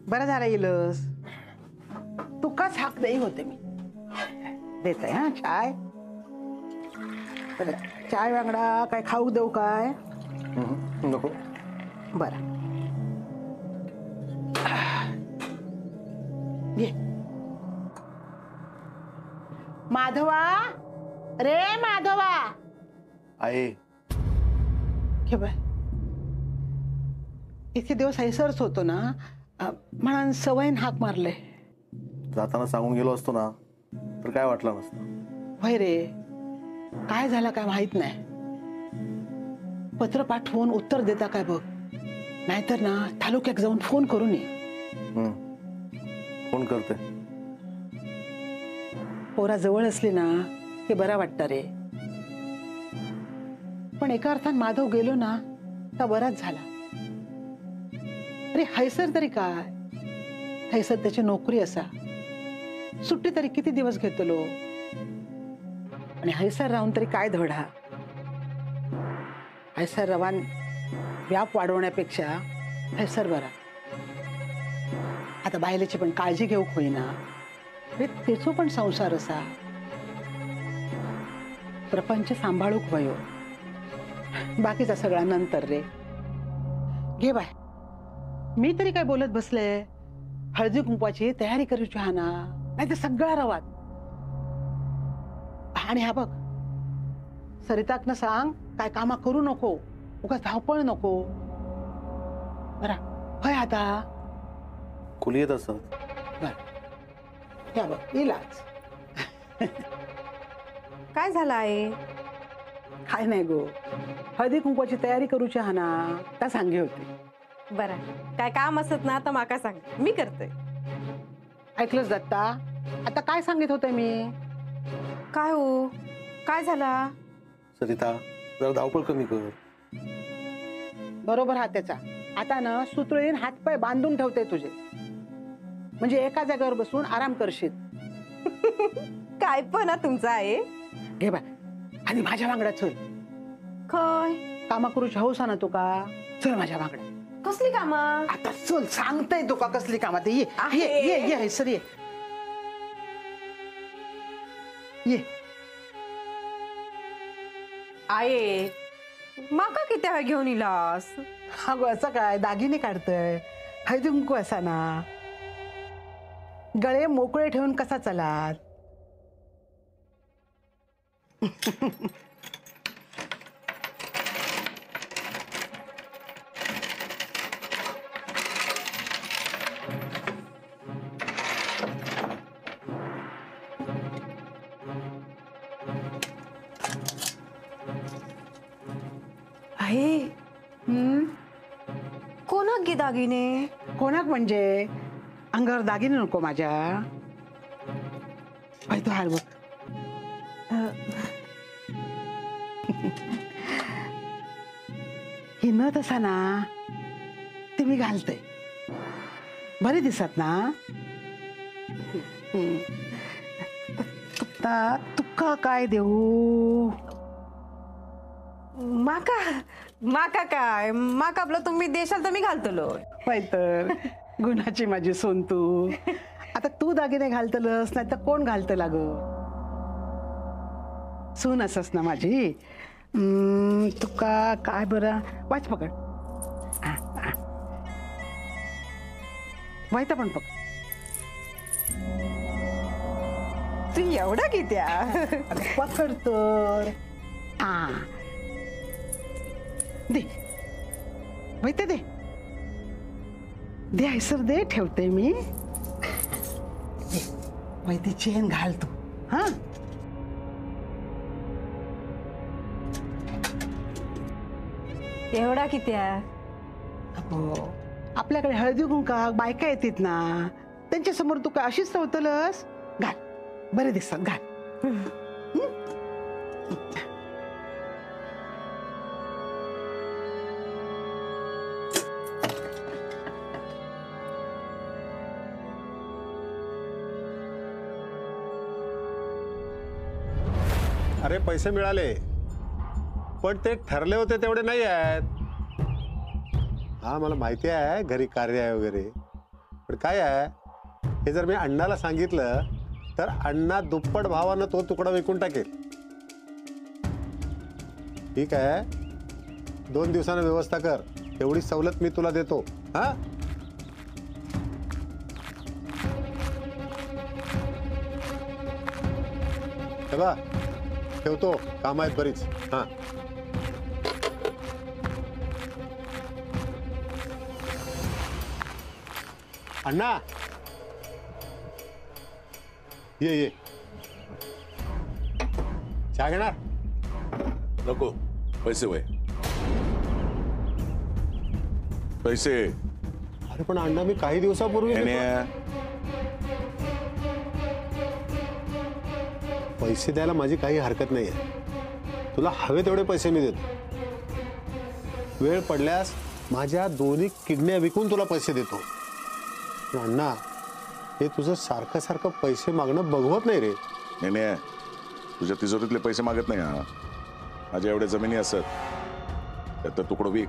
बरं झालं येलस. तुकाच हाक देई होते मी. देत आहे हा चाय. बरं चाय वांगडा काय खाऊ देऊ काय? नको. बरं घे. माधवा, रे माधवा. आहे घे बाय. इतके दिवस हैसरच होतो ना, म्हणून सवयीन हाक मारले. जाताना सांगून गेलो असतो ना तर काय वाटलं नसतं. होय रे, काय झालं काय माहित नाही. पत्र पाठवून उत्तर देता काय बघ, नाहीतर ना तालुक्यात जाऊन फोन करून ये. फोन करते. पोरा जवळ असली ना हे बरं वाटतं रे. पण एका अर्थान माधव गेलो ना तर बराच झाला. अरे हैसर तरी काय, हैसर त्याची नोकरी असा, सुट्टी तरी किती दिवस घेतलो. आणि हैसर राहून तरी काय धडा. हैसर रवान व्याप वाढवण्यापेक्षा हैसर बरा. आता बायलेची पण काळजी घेऊ होईना. त्याचो पण संसार असा, प्रपंच सांभाळूक वयो. बाकीचा सगळा नंतर रे. घे बाय. मी तरी काय बोलत बसले. हळदी कुंकवाची तयारी करूची हा ना, नाही तर सगळा रवात. आणि हा बघ, सरिताकनं सांग काय कामा करू नको, उगाच धावपळ नको. बरा होय. आता कुली येत असत. बर या बघ इलाज. काय झालं आहे? काय नाही गो, हळदी कुंकवाची तयारी करूची हा ना, त्या सांगे होते. बरं, काय काम असत ना तर माका सांग, मी करते. ऐकलंच दत्ता, आता काय सांगित होते मी? काय हो, काय झाला? सरिता जरा धावपळ कमी कर. बरोबर हा त्याचा. आता ना सुतळीन हातपाय बांधून ठेवते तुझे, म्हणजे एका जागेवर बसून आराम करशील. काय पण तुमचा आहे. घे बा, आणि माझ्या मागड्या चल. काय कामा करूची हौस ना तुका, चल माझ्या मागड्या. कसली कामा? आता चल सांगताय तुका कसली कामा ते. ये ये ये ये हैसर ये ये. आहे माका किती वेळ घेऊन इलास? अगं असं काय दागिने काढतय, हळदी कुंकू असा ना, गळे मोकळे ठेवून कसा चलात. आहे कोणाक गे दागिने? कोणाक म्हणजे अंगावर दागिने नको माझ्या. तो हार बघ. ही न तसा ना ते मी घालते, बरे दिसत ना. तुका काय देऊ? माका माका काय, माका आपलं तुम्ही देशाल तर मी घालतलो. तर गुणाची माझी सोन तू. आता तू दागिने घालतलस नाही तर कोण घालतं लाग. सून असस ना माझी. तुका काय बरं वाच पकड. वायता पण पकड. तू एवढा कित्या? पकड तर. दे माहिती दे. दे हैसर दे, ठेवते मी. माहिती चेन घाल तू. हा एवढा कित्या? हो, आपल्याकडे हळदी कुंका बायका येतात ना, त्यांच्या समोर तू काय अशीच ठेवतलस. घाल, बरे दिसतात. घाल. अरे पैसे मिळाले, पण ते ठरले होते तेवढे नाही आहेत. हा मला माहिती आहे, घरी कार्य आहे वगैरे, पण काय आहे, हे जर मी अण्णाला सांगितलं तर अण्णा दुप्पट भावानं तो तुकडा विकून टाकेल. ठीक आहे, 2 दिवसानं व्यवस्था कर, एवढी सवलत मी तुला देतो. हा, बा ठेवतो, काम आहेत बरीच. हा, अण्णा ये चहा घेणार? नको, पैसे वय पैसे. अरे पण अण्णा, मी काही दिवसापूर्वी पैसे द्यायला माझी काही हरकत नाही आहे. तुला हवे तेवढे पैसे मी देतो. वेळ पडल्यास माझ्या 2 किडन्या विकून तुला पैसे देतो. पण अण्णा, हे तुझं सारखं सारखं पैसे मागणं बघवत नाही रे. नाही, तुझ्या तिजोरीतले पैसे मागत नाही. हा, माझ्या एवढ्या जमिनी असत त्यात तुकडं विक.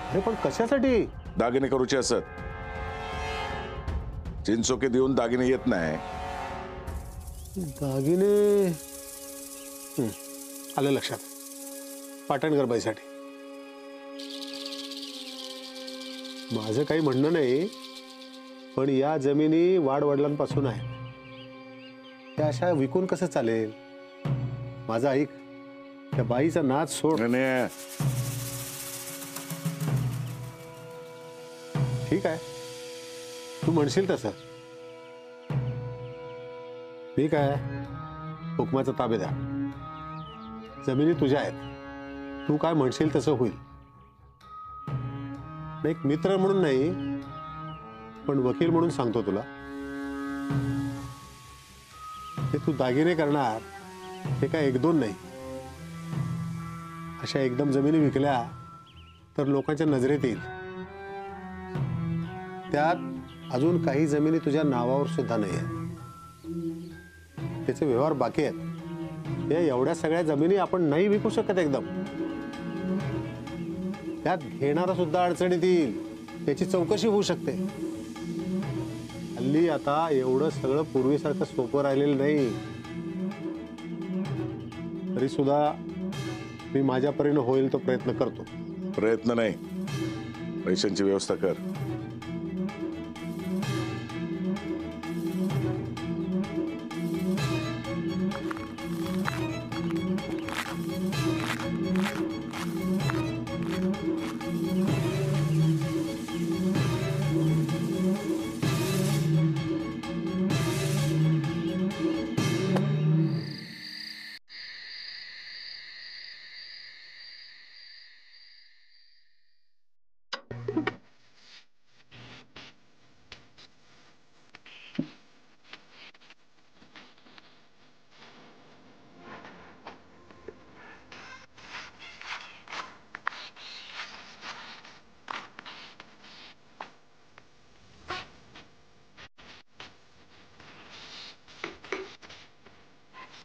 अरे पण कशासाठी? दागिने करूचे असत. चिंचोके देऊन दागिने येत नाही. दागिने आलं लक्षात. पाटणकर बाईसाठी. माझं काही म्हणणं नाही, पण या जमिनी वाडवडिलांपासून आहे. त्या अशा विकून कसं चालेल? माझं ऐक, त्या बाईचा नाच सोड. नाही, ठीक आहे, तू म्हणशील तसं. ठीक आहे, हुकमाचा ताबेदार. जमिनी तुझ्या आहेत, तू काय म्हणशील तसं होईल. एक मित्र म्हणून नाही, पण वकील म्हणून सांगतो तुला, हे तू दागिने करणार हे काय 1-2 नाही. अशा एकदम जमिनी विकल्या तर लोकांच्या नजरेत येईल. त्यात अजून काही जमिनी तुझ्या नावावर सुद्धा नाही आहेत. त्याचे व्यवहार बाकी आहेत. या एवढ्या सगळ्या जमिनी आपण नाही विकू शकत एकदम. त्यात घेणारा सुद्धा अडचणीत येईल. त्याची चौकशी होऊ शकते. हल्ली आता एवढं सगळं पूर्वीसारखं सोपं राहिलेलं नाही. तरी सुद्धा मी माझ्या परीने होईल तो प्रयत्न करतो. प्रयत्न नाही, पैशांची व्यवस्था कर.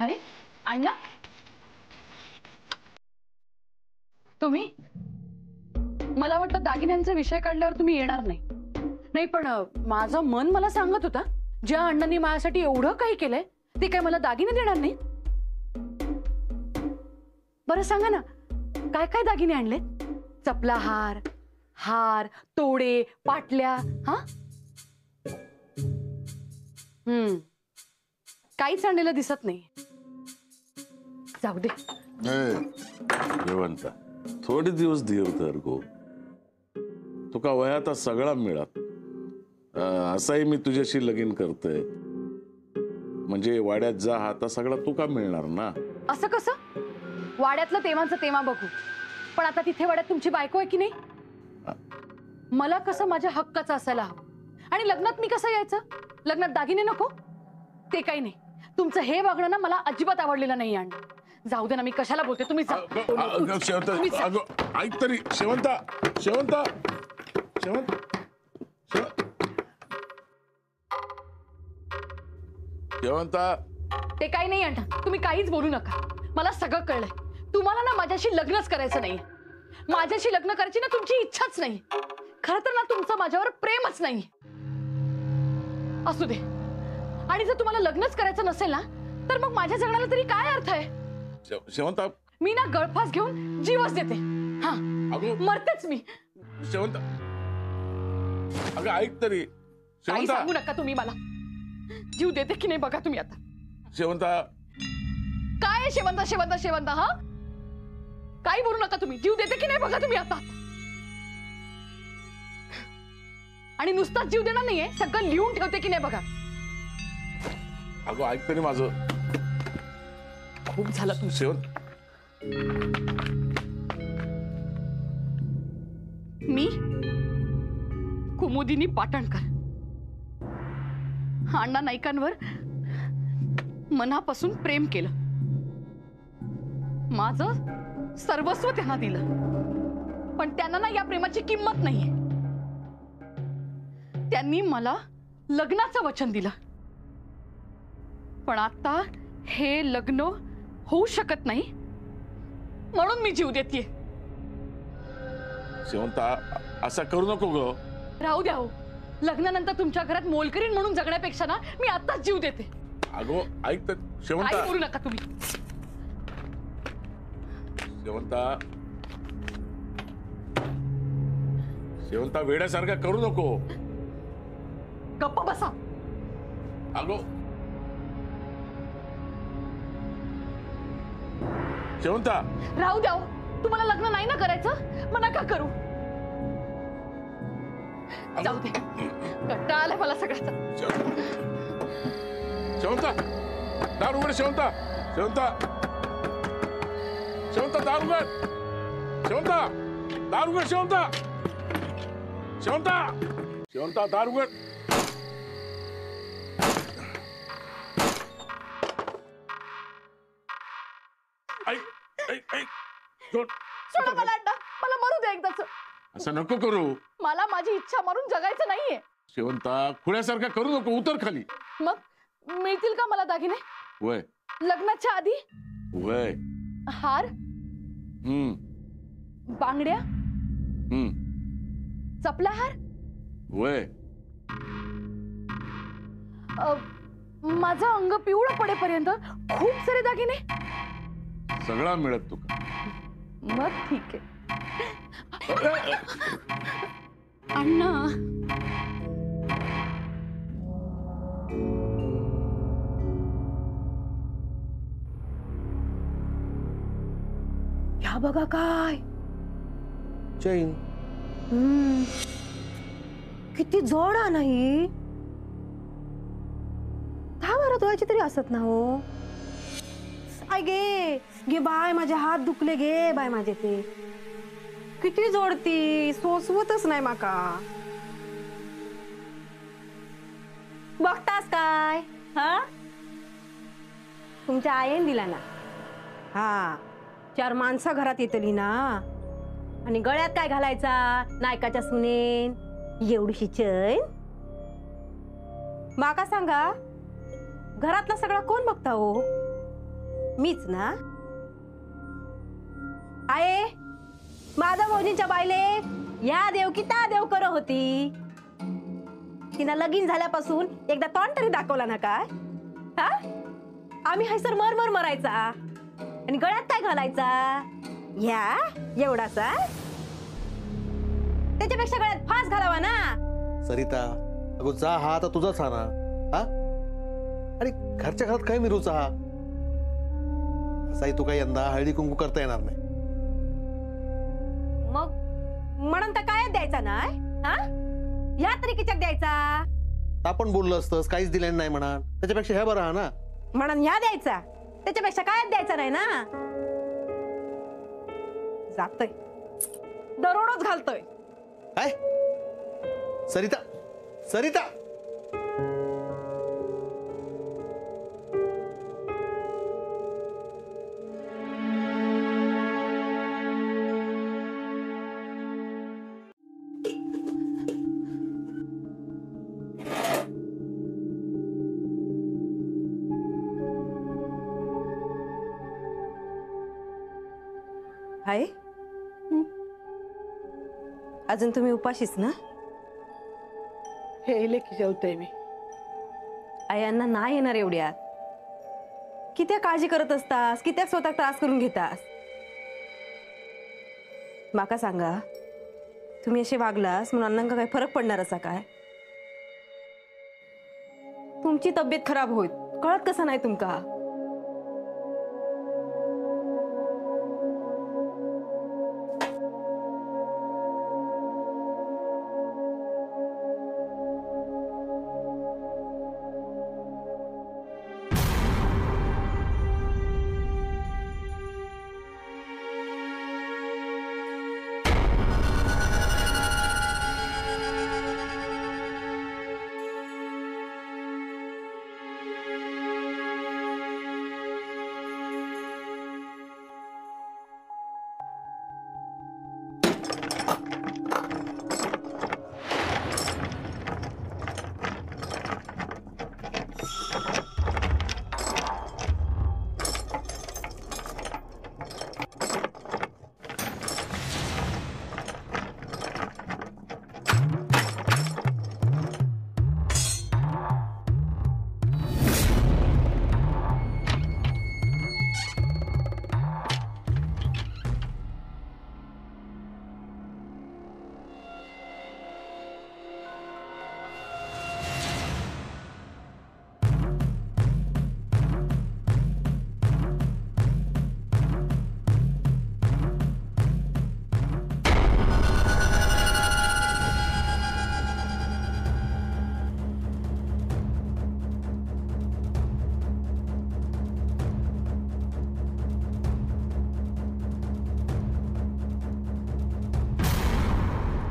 अरे अण्णा, तुम्ही? मला वाटतं दागिन्यांचा विषय काढल्यावर तुम्ही येणार नाही. नाही, पण माझं मन मला सांगत होता, ज्या अण्णांनी माझ्यासाठी एवढं काही केलंय ते काय मला दागिने देणार नाही? बरं सांगा ना, काय काय दागिने आणले? चपला, हार, हार, तोडे, पाटल्या. हा, काहीच आणलेलं दिसत नाही. जाऊ दे. जेवंता, थोडे दिवस धीर धर गो. तुका वयात सगळा मिळत. असाही मी तुझ्याशी लगीन करतोय म्हणजे वाड्यात जा आता सगळा तुका मिळणार ना. असं कसं? वाड्यातलं तेव्हाचं तेव्हा बघू, पण आता तिथे वाड्यात तुमची बायको आहे की नाही? मला कसं माझ्या हक्काचं असायला हवं. आणि लग्नात मी कसं यायचं? लग्नात दागिने नको? ते काही नाही. तुमचं हे वागणं ना मला अजिबात आवडलेलं नाही. अण्णा जाऊ दे ना, मी कशाला बोलते. तुम्ही ऐक तरी. शेवंता, शेवंता, शेवंत, शेवंता. ते काही नाही अण्णा, तुम्ही काहीच बोलू नका. मला सगळं कळलंय. तुम्हाला ना माझ्याशी लग्नच करायचं नाही. माझ्याशी लग्न करायची ना तुमची इच्छाच नाही. खरं तर ना तुमचं माझ्यावर प्रेमच नाही. असू दे. आणि जर तुम्हाला लग्नच करायचं नसेल ना तर मग माझ्या जगण्याला तरी काय अर्थ आहे? शेवंता मी ना गळफास घेऊन जीवच देते. हा अगं मरतेच मी. शेवंता अगं ऐक तरी. काही शेवंता सांगू नका तुम्ही मला. जीव देते की नाही बघा तुम्ही आता. शेवंता काय आहे शेवंता शेवंता शेवंता? हा काही बोलू नका तुम्ही. जीव देते की नाही बघा तुम्ही आता. आणि नुसताच जीव देणार नाहीये, सगळं लिहून ठेवते की नाही बघा. अगं ऐक तरी माझं. खूप झालं तू. शेवंत मी कुमुदिनी पाटणकर अण्णा नाईकांवर मनापासून प्रेम केलं. माझं सर्वस्व त्यांना दिलं. पण त्यांना ना या प्रेमाची किंमत नाहीये. त्यांनी मला लग्नाचं वचन दिलं. पण आता हे लग्न होऊ शकत नाही म्हणून मी जीव देतेय. शेवंता असं करू नको ग. राहू द्या हो. लग्नानंतर तुमच्या घरात मोलकरीण म्हणून जगण्यापेक्षा ना मी आताच जीव देते. अगो ऐक तर काही शेवंता. बोलू नका तुम्ही. शेवंता शेवंता वेड्यासारखा करू नको. गप्प बसा. अगो शेवंता राहू द्या हो. तुम्हाला लग्न नाही ना करायचं मग नका करू. जाऊ दे. कंटाळा आलाय मला सगळ्याचा. शेवंता दार उघड. शेवंता शेवंता शेवंता दार उघड. शेवंता दार उघड. शेवंता शेवंता शेवंता दार उघड. ऐक ऐक ऐक. सोडा मला अण्णा. मला मरू दे एकदाच. असं नको करू. मला माझी इच्छा मरून जगायचं नाहीये. शेवंता खुळ्यासारखा करू नको. उतर खाली. मग मिळतील का मला दागिने वय लग्नाच्या आधी? वय हार, बांगड्या, चपला हार, वय माझं अंग पिवळं पडेपर्यंत खूप सारे दागिने. सगळा मिळत तुका. मग ठीक आहे. अण्णा ह्या बघा काय चैन. किती जोड नाही. 10-12 तोळ्याची तरी असत ना हो. आय गे गे बाय माझे हात दुखले गे बाय माझे. ते किती जोडती सोसवतच नाही माका. बघतास काय? हा तुमच्या आईन दिला ना. हा 4 माणसं घरात येतली ना. आणि गळ्यात काय घालायचा? नायकाच्या सुनेन एवढीशी चैन. माका सांगा घरातला सगळा कोण बघता हो? मीच ना. आये माझा भाऊजींच्या बायले या देव की त्या देव कर होती. तिनं लगीन झाल्यापासून एकदा तोंड तरी दाखवला ना काय? हा आम्ही हैसर मर मरायचा. आणि गळ्यात काय घालायचा? या एवढासा. त्याच्यापेक्षा गळ्यात फास घालावा ना. सरिता अगो जा. हा आता तुझाच हा ना. हा आणि घरच्या घरात काय मिरूचा हा. असाही तू काही यंदा हळदी कुंकू करता येणार नाही. मग म्हणून तर काय द्यायचा ना. हा ह्या तरीकेच्या द्यायचा. आपण बोललो असतंस काहीच दिलं नाही म्हणा. त्याच्यापेक्षा ह्या बरं हा ना. म्हणून ह्या द्यायचा. त्याच्यापेक्षा काय द्यायचा नाही ना. जातोय दरोडच घालतोय. काय सरिता सरिता. आहे अजून तुम्ही उपाशीच ना. हे इले की जेवते मी. आयांना नाही येणार एवढ्यात. कित्याक काळजी करत असतास, कित्याक स्वतः त्रास करून घेतास. माका सांगा, तुम्ही असे वागलास म्हणून अण्णांका काही फरक पडणार असा काय? तुमची तब्येत खराब होईल कळत कसा नाही तुमका?